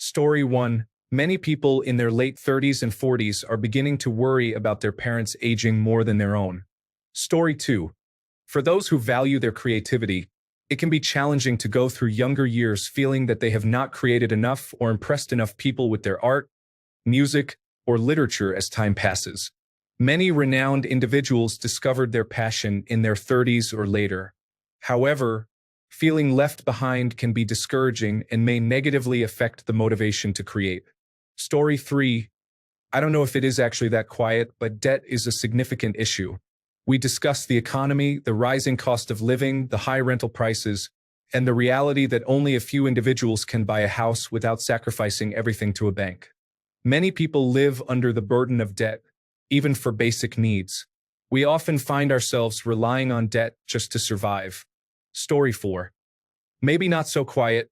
Story 1. Many people in their late 30s and 40s are beginning to worry about their parents aging more than their own. Story 2. For those who value their creativity, it can be challenging to go through younger years feeling that they have not created enough or impressed enough people with their art, music, or literature as time passes. Many renowned individuals discovered their passion in their 30s or later. However, feeling left behind can be discouraging and may negatively affect the motivation to create. Story 3. I don't know if it is actually that quiet, but debt is a significant issue. We discuss the economy, the rising cost of living, the high rental prices, and the reality that only a few individuals can buy a house without sacrificing everything to a bank. Many people live under the burden of debt, even for basic needs. We often find ourselves relying on debt just to survive. Story 4. Maybe not so quiet,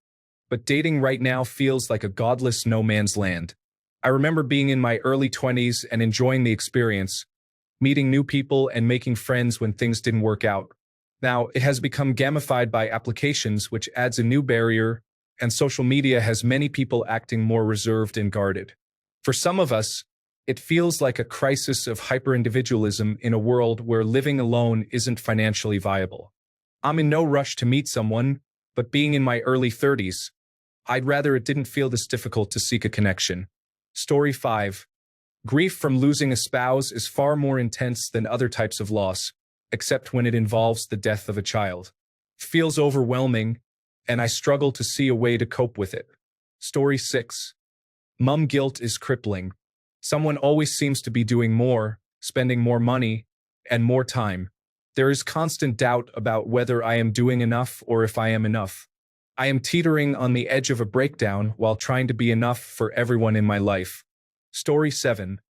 but dating right now feels like a godless no man's land. I remember being in my early 20s and enjoying the experience, meeting new people and making friends when things didn't work out. Now, it has become gamified by applications, which adds a new barrier, and social media has many people acting more reserved and guarded. For some of us, it feels like a crisis of hyper-individualism in a world where living alone isn't financially viable. I'm in no rush to meet someone, but being in my early 30s, I'd rather it didn't feel this difficult to seek a connection. Story 5. Grief from losing a spouse is far more intense than other types of loss, except when it involves the death of a child. It feels overwhelming, and I struggle to see a way to cope with it. Story 6. Mom guilt is crippling. Someone always seems to be doing more, spending more money, and more time. There is constant doubt about whether I am doing enough or if I am enough. I am teetering on the edge of a breakdown while trying to be enough for everyone in my life. Story 7.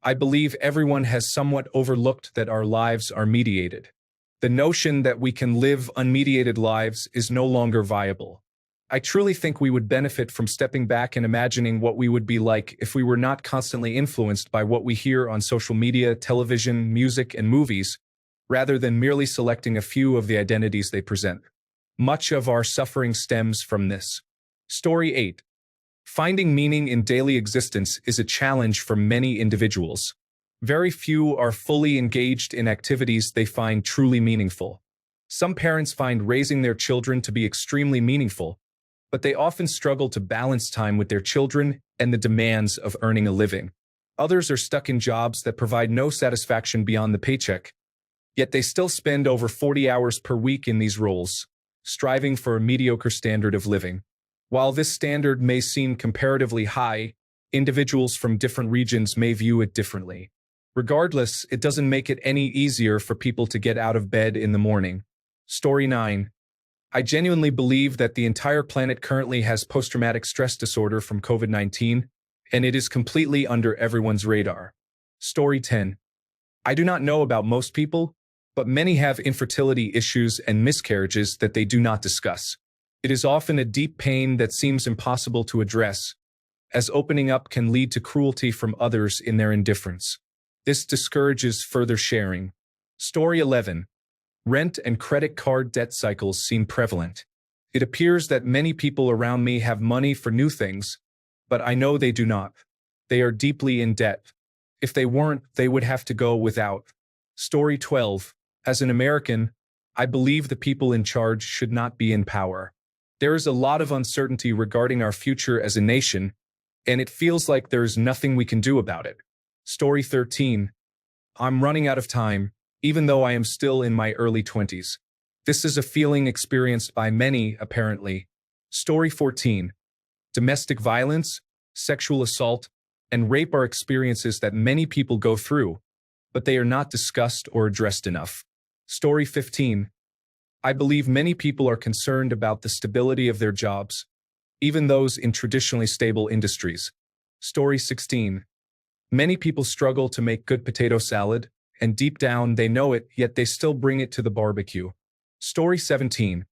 I believe everyone has somewhat overlooked that our lives are mediated. The notion that we can live unmediated lives is no longer viable. I truly think we would benefit from stepping back and imagining what we would be like if we were not constantly influenced by what we hear on social media, television, music, and movies, rather than merely selecting a few of the identities they present. Much of our suffering stems from this. Story 8. Finding meaning in daily existence is a challenge for many individuals. Very few are fully engaged in activities they find truly meaningful. Some parents find raising their children to be extremely meaningful, but they often struggle to balance time with their children and the demands of earning a living. Others are stuck in jobs that provide no satisfaction beyond the paycheck, yet they still spend over 40 hours per week in these roles, striving for a mediocre standard of living. While this standard may seem comparatively high, individuals from different regions may view it differently. Regardless, it doesn't make it any easier for people to get out of bed in the morning. Story 9. I genuinely believe that the entire planet currently has post-traumatic stress disorder from COVID-19, and it is completely under everyone's radar. Story 10. I do not know about most people, but many have infertility issues and miscarriages that they do not discuss. It is often a deep pain that seems impossible to address, as opening up can lead to cruelty from others in their indifference. This discourages further sharing. Story 11. Rent and credit card debt cycles seem prevalent. It appears that many people around me have money for new things, but I know they do not. They are deeply in debt. If they weren't, they would have to go without. Story 12. As an American, I believe the people in charge should not be in power. There is a lot of uncertainty regarding our future as a nation, and it feels like there is nothing we can do about it. Story 13. I'm running out of time, even though I am still in my early 20s. This is a feeling experienced by many, apparently. Story 14. Domestic violence, sexual assault, and rape are experiences that many people go through, but they are not discussed or addressed enough. Story 15. I believe many people are concerned about the stability of their jobs, even those in traditionally stable industries. Story 16. Many people struggle to make good potato salad, and deep down they know it, yet they still bring it to the barbecue. Story 17.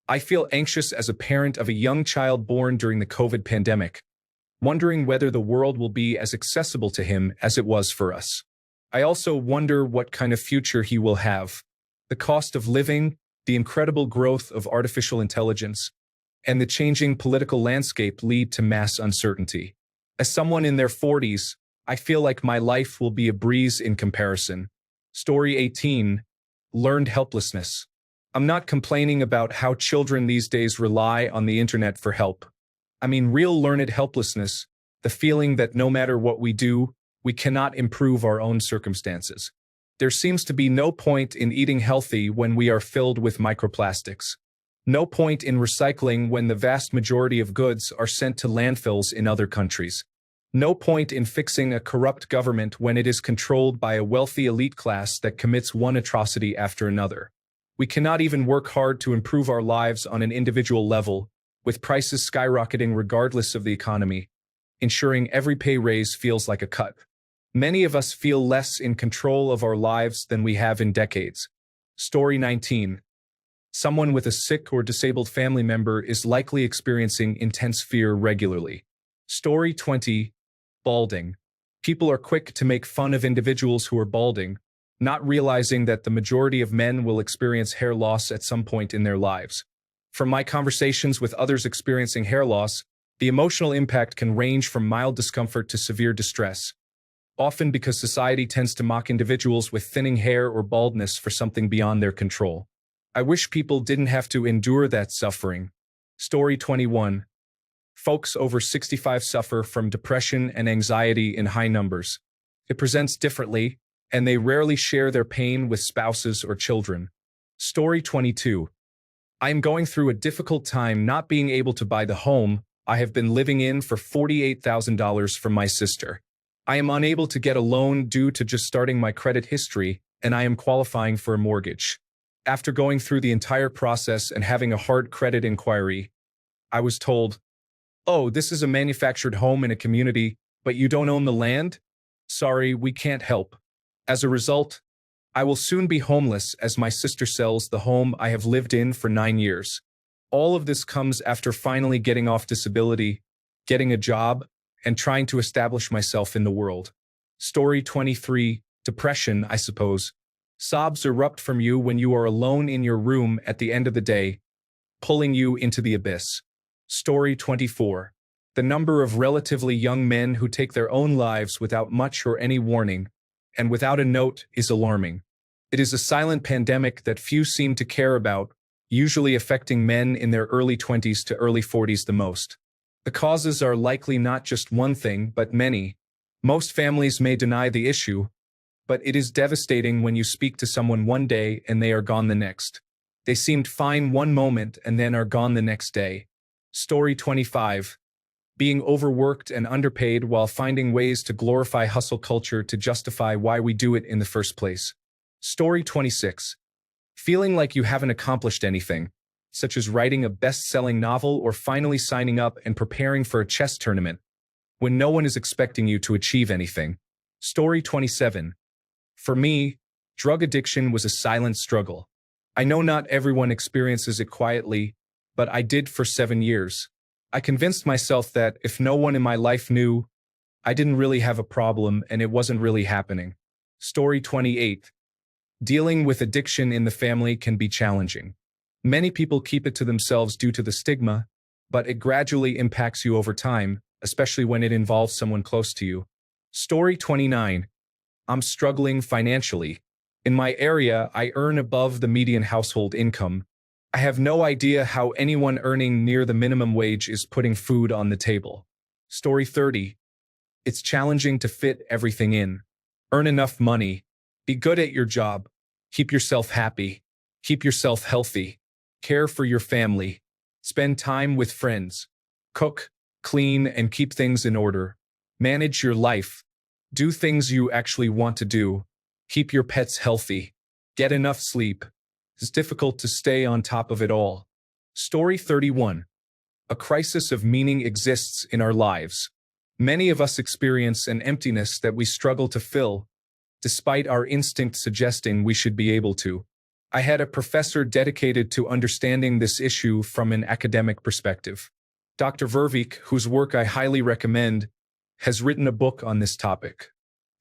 I feel anxious as a parent of a young child born during the COVID pandemic, wondering whether the world will be as accessible to him as it was for us. I also wonder what kind of future he will have. The cost of living, the incredible growth of artificial intelligence, and the changing political landscape lead to mass uncertainty. As someone in their 40s, I feel like my life will be a breeze in comparison. Story 18. Learned helplessness. I'm not complaining about how children these days rely on the internet for help. I mean real learned helplessness, the feeling that no matter what we do, we cannot improve our own circumstances. There seems to be no point in eating healthy when we are filled with microplastics. No point in recycling when the vast majority of goods are sent to landfills in other countries. No point in fixing a corrupt government when it is controlled by a wealthy elite class that commits one atrocity after another. We cannot even work hard to improve our lives on an individual level, with prices skyrocketing regardless of the economy, ensuring every pay raise feels like a cut. Many of us feel less in control of our lives than we have in decades. Story 19. Someone with a sick or disabled family member is likely experiencing intense fear regularly. Story 20. Balding. People are quick to make fun of individuals who are balding, not realizing that the majority of men will experience hair loss at some point in their lives. From my conversations with others experiencing hair loss, the emotional impact can range from mild discomfort to severe distress, often because society tends to mock individuals with thinning hair or baldness for something beyond their control. I wish people didn't have to endure that suffering. Story 21. Folks over 65 suffer from depression and anxiety in high numbers. It presents differently, and they rarely share their pain with spouses or children. Story 22. I am going through a difficult time not being able to buy the home I have been living in for $48,000 from my sister. I am unable to get a loan due to just starting my credit history, and I am qualifying for a mortgage. After going through the entire process and having a hard credit inquiry, I was told, "Oh, this is a manufactured home in a community, but you don't own the land? Sorry, we can't help." As a result, I will soon be homeless as my sister sells the home I have lived in for 9 years. All of this comes after finally getting off disability, getting a job, and trying to establish myself in the world. Story 23. Depression, I suppose. Sobs erupt from you when you are alone in your room at the end of the day, pulling you into the abyss. Story 24. The number of relatively young men who take their own lives without much or any warning, and without a note, is alarming. It is a silent pandemic that few seem to care about, usually affecting men in their early 20s to early 40s the most. The causes are likely not just one thing, but many. Most families may deny the issue, but it is devastating when you speak to someone one day and they are gone the next. They seemed fine one moment and then are gone the next day. Story 25. Being overworked and underpaid while finding ways to glorify hustle culture to justify why we do it in the first place. Story 26. Feeling like you haven't accomplished anything, such as writing a best-selling novel or finally signing up and preparing for a chess tournament, when no one is expecting you to achieve anything. Story 27. For me, drug addiction was a silent struggle. I know not everyone experiences it quietly, but I did for 7 years. I convinced myself that if no one in my life knew, I didn't really have a problem and it wasn't really happening. Story 28. Dealing with addiction in the family can be challenging. Many people keep it to themselves due to the stigma, but it gradually impacts you over time, especially when it involves someone close to you. Story 29. I'm struggling financially. In my area, I earn above the median household income. I have no idea how anyone earning near the minimum wage is putting food on the table. Story 30. It's challenging to fit everything in. Earn enough money. Be good at your job. Keep yourself happy. Keep yourself healthy. Care for your family. Spend time with friends. Cook, clean, and keep things in order. Manage your life. Do things you actually want to do. Keep your pets healthy. Get enough sleep. It's difficult to stay on top of it all. Story 31. A crisis of meaning exists in our lives. Many of us experience an emptiness that we struggle to fill, despite our instinct suggesting we should be able to. I had a professor dedicated to understanding this issue from an academic perspective. Dr. Verveek, whose work I highly recommend, has written a book on this topic.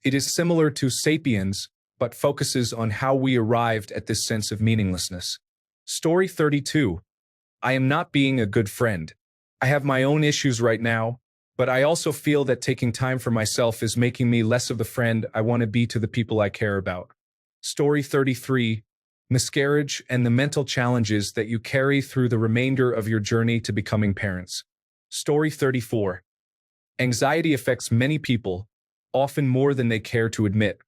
It is similar to *Sapiens*, but focuses on how we arrived at this sense of meaninglessness. Story 32. I am not being a good friend. I have my own issues right now, but I also feel that taking time for myself is making me less of the friend I want to be to the people I care about. Story 33. Miscarriage and the mental challenges that you carry through the remainder of your journey to becoming parents. Story 34. Anxiety affects many people, often more than they care to admit.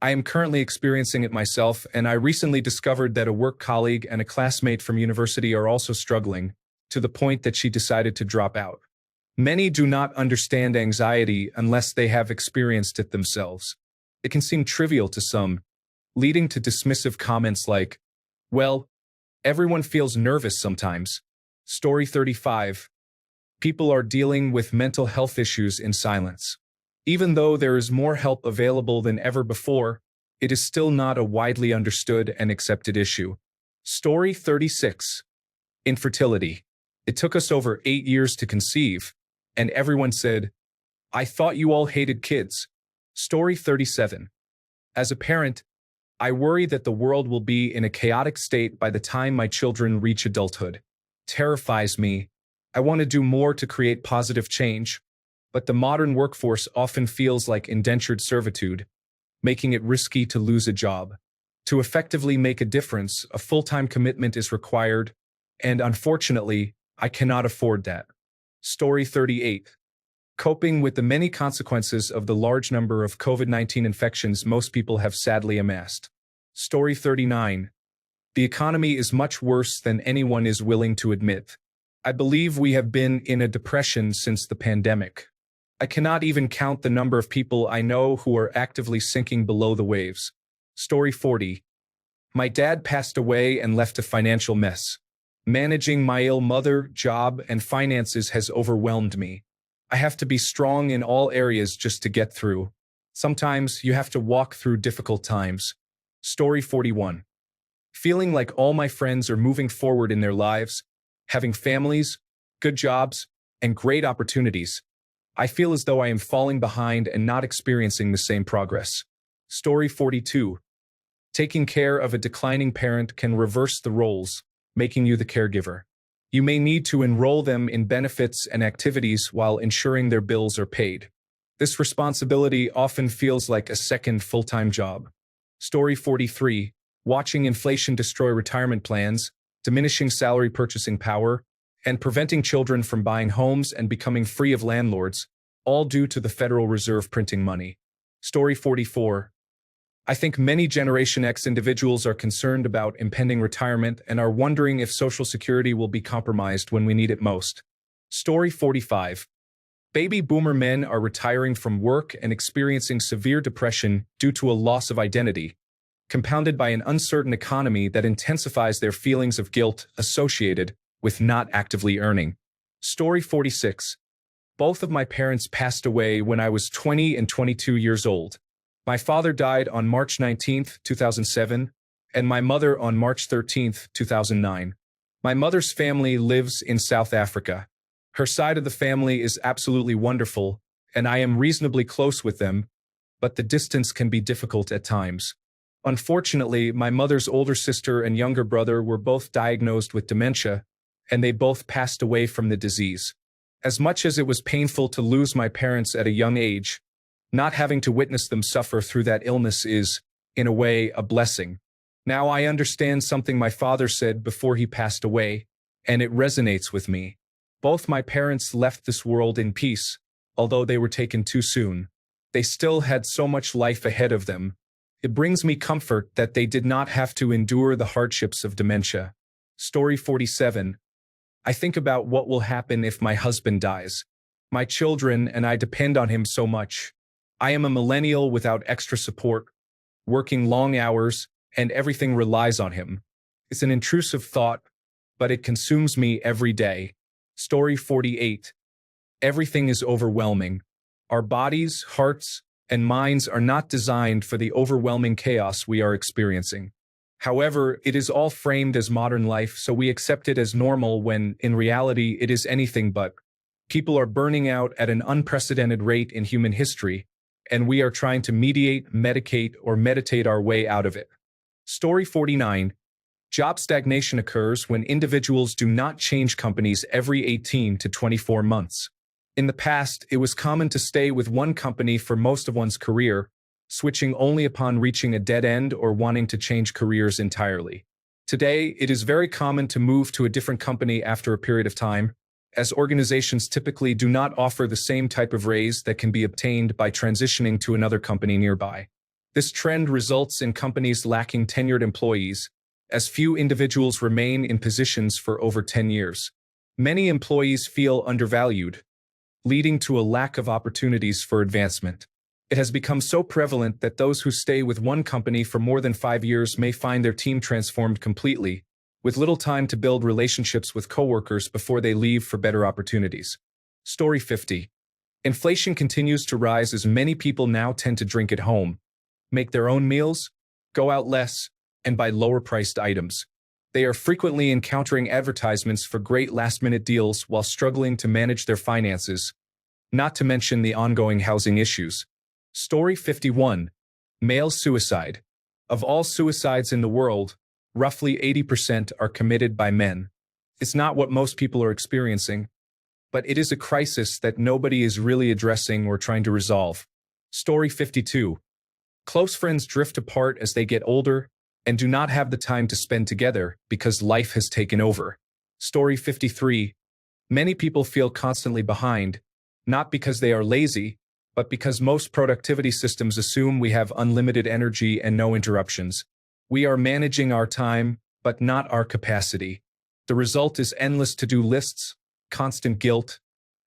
I am currently experiencing it myself, and I recently discovered that a work colleague and a classmate from university are also struggling, to the point that she decided to drop out. Many do not understand anxiety unless they have experienced it themselves. It can seem trivial to some, leading to dismissive comments like, "Well, everyone feels nervous sometimes." Story 35. People are dealing with mental health issues in silence. Even though there is more help available than ever before, it is still not a widely understood and accepted issue. Story 36. Infertility. It took us over 8 years to conceive, and everyone said, "I thought you all hated kids." Story 37. As a parent, I worry that the world will be in a chaotic state by the time my children reach adulthood. Terrifies me. I want to do more to create positive change, but the modern workforce often feels like indentured servitude, making it risky to lose a job. To effectively make a difference, a full-time commitment is required, and unfortunately, I cannot afford that. Story 38. Coping with the many consequences of the large number of COVID-19 infections most people have sadly amassed. Story 39. The economy is much worse than anyone is willing to admit. I believe we have been in a depression since the pandemic. I cannot even count the number of people I know who are actively sinking below the waves. Story 40. My dad passed away and left a financial mess. Managing my ill mother, job, and finances has overwhelmed me. I have to be strong in all areas just to get through. Sometimes you have to walk through difficult times. Story 41. Feeling like all my friends are moving forward in their lives, having families, good jobs, and great opportunities. I feel as though I am falling behind and not experiencing the same progress. Story 42. Taking care of a declining parent can reverse the roles, making you the caregiver. You may need to enroll them in benefits and activities while ensuring their bills are paid. This responsibility often feels like a second full-time job. Story 43. Watching inflation destroy retirement plans, diminishing salary purchasing power, and preventing children from buying homes and becoming free of landlords, all due to the Federal Reserve printing money. Story 44. I think many Generation X individuals are concerned about impending retirement and are wondering if Social Security will be compromised when we need it most. Story 45. Baby boomer men are retiring from work and experiencing severe depression due to a loss of identity, compounded by an uncertain economy that intensifies their feelings of guilt associated with not actively earning. Story 46. Both of my parents passed away when I was 20 and 22 years old. My father died on March 19, 2007, and my mother on March 13, 2009. My mother's family lives in South Africa. Her side of the family is absolutely wonderful, and I am reasonably close with them, but the distance can be difficult at times. Unfortunately, my mother's older sister and younger brother were both diagnosed with dementia, and they both passed away from the disease. As much as it was painful to lose my parents at a young age, not having to witness them suffer through that illness is, in a way, a blessing. Now I understand something my father said before he passed away, and it resonates with me. Both my parents left this world in peace, although they were taken too soon. They still had so much life ahead of them. It brings me comfort that they did not have to endure the hardships of dementia. Story 47. I think about what will happen if my husband dies. My children and I depend on him so much. I am a millennial without extra support, working long hours, and everything relies on him. It's an intrusive thought, but it consumes me every day. Story 48. Everything is overwhelming. Our bodies, hearts, and minds are not designed for the overwhelming chaos we are experiencing. However, it is all framed as modern life, so we accept it as normal when, in reality, it is anything but. People are burning out at an unprecedented rate in human history, and we are trying to mediate, medicate, or meditate our way out of it. Story 49. Job stagnation occurs when individuals do not change companies every 18 to 24 months. In the past, it was common to stay with one company for most of one's career, switching only upon reaching a dead end or wanting to change careers entirely. Today, it is very common to move to a different company after a period of time, as organizations typically do not offer the same type of raise that can be obtained by transitioning to another company nearby. This trend results in companies lacking tenured employees, as few individuals remain in positions for over 10 years. Many employees feel undervalued, leading to a lack of opportunities for advancement. It has become so prevalent that those who stay with one company for more than 5 years may find their team transformed completely, with little time to build relationships with coworkers before they leave for better opportunities. Story 50. Inflation continues to rise as many people now tend to drink at home, make their own meals, go out less, and buy lower-priced items. They are frequently encountering advertisements for great last-minute deals while struggling to manage their finances, not to mention the ongoing housing issues. Story 51. Male suicide. Of all suicides in the world, roughly 80% are committed by men. It's not what most people are experiencing, but it is a crisis that nobody is really addressing or trying to resolve. Story 52. Close friends drift apart as they get older and do not have the time to spend together because life has taken over. Story 53. Many people feel constantly behind, not because they are lazy, but because most productivity systems assume we have unlimited energy and no interruptions. We are managing our time, but not our capacity. The result is endless to-do lists, constant guilt,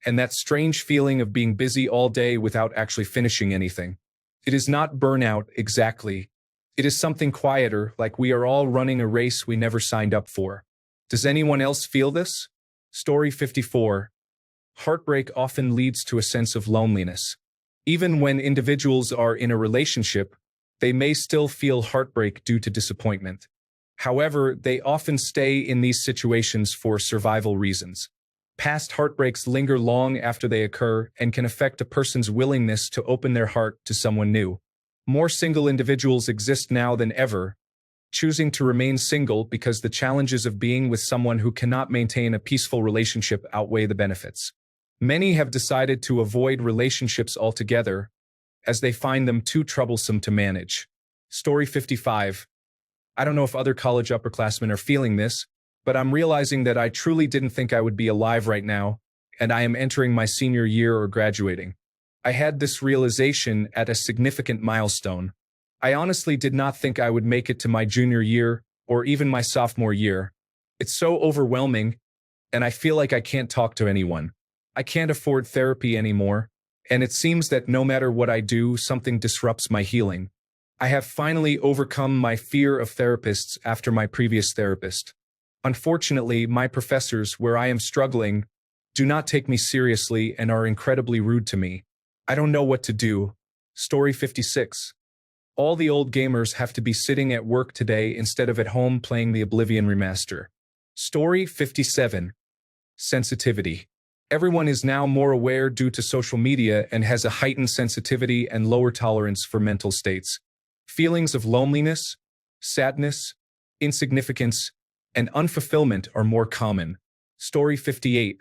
and that strange feeling of being busy all day without actually finishing anything. It is not burnout exactly. It is something quieter, like we are all running a race we never signed up for. Does anyone else feel this? Story 54. Heartbreak often leads to a sense of loneliness. Even when individuals are in a relationship, they may still feel heartbreak due to disappointment. However, they often stay in these situations for survival reasons. Past heartbreaks linger long after they occur and can affect a person's willingness to open their heart to someone new. More single individuals exist now than ever, choosing to remain single because the challenges of being with someone who cannot maintain a peaceful relationship outweigh the benefits. Many have decided to avoid relationships altogether, as they find them too troublesome to manage. Story 55. I don't know if other college upperclassmen are feeling this, but I'm realizing that I truly didn't think I would be alive right now, and I am entering my senior year or graduating. I had this realization at a significant milestone. I honestly did not think I would make it to my junior year or even my sophomore year. It's so overwhelming, and I feel like I can't talk to anyone. I can't afford therapy anymore, and it seems that no matter what I do, something disrupts my healing. I have finally overcome my fear of therapists after my previous therapist. Unfortunately, my professors, where I am struggling, do not take me seriously and are incredibly rude to me. I don't know what to do. Story 56. All the old gamers have to be sitting at work today instead of at home playing the Oblivion remaster. Story 57. Sensitivity. Everyone is now more aware due to social media and has a heightened sensitivity and lower tolerance for mental states. Feelings of loneliness, sadness, insignificance, and unfulfillment are more common. Story 58.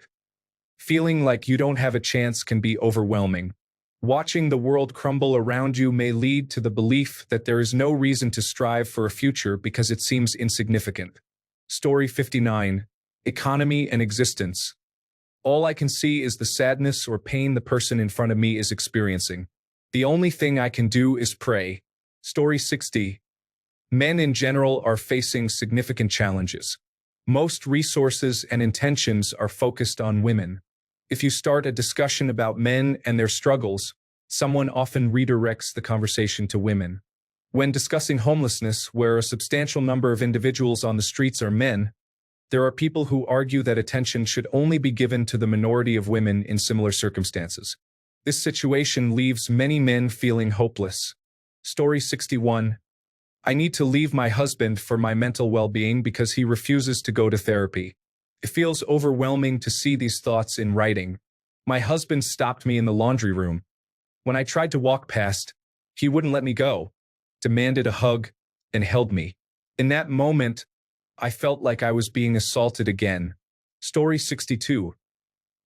Feeling like you don't have a chance can be overwhelming. Watching the world crumble around you may lead to the belief that there is no reason to strive for a future because it seems insignificant. Story 59. Economy and existence. All I can see is the sadness or pain the person in front of me is experiencing. The only thing I can do is pray. Story 60. Men in general are facing significant challenges. Most resources and intentions are focused on women. If you start a discussion about men and their struggles, someone often redirects the conversation to women. When discussing homelessness, where a substantial number of individuals on the streets are men, there are people who argue that attention should only be given to the minority of women in similar circumstances. This situation leaves many men feeling hopeless. Story 61. I need to leave my husband for my mental well-being because he refuses to go to therapy. It feels overwhelming to see these thoughts in writing. My husband stopped me in the laundry room. When I tried to walk past, he wouldn't let me go, demanded a hug, and held me. In that moment, I felt like I was being assaulted again. Story 62.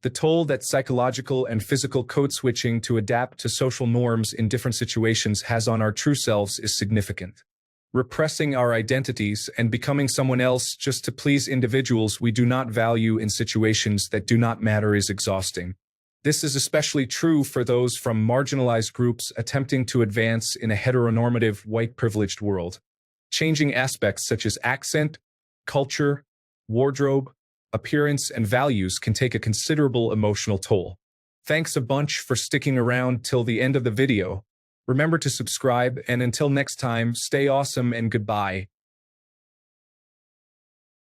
The toll that psychological and physical code switching to adapt to social norms in different situations has on our true selves is significant. Repressing our identities and becoming someone else just to please individuals we do not value in situations that do not matter is exhausting. This is especially true for those from marginalized groups attempting to advance in a heteronormative, white privileged world. Changing aspects such as accent, culture, wardrobe, appearance, and values can take a considerable emotional toll. Thanks a bunch for sticking around till the end of the video. Remember to subscribe, and until next time, stay awesome and goodbye.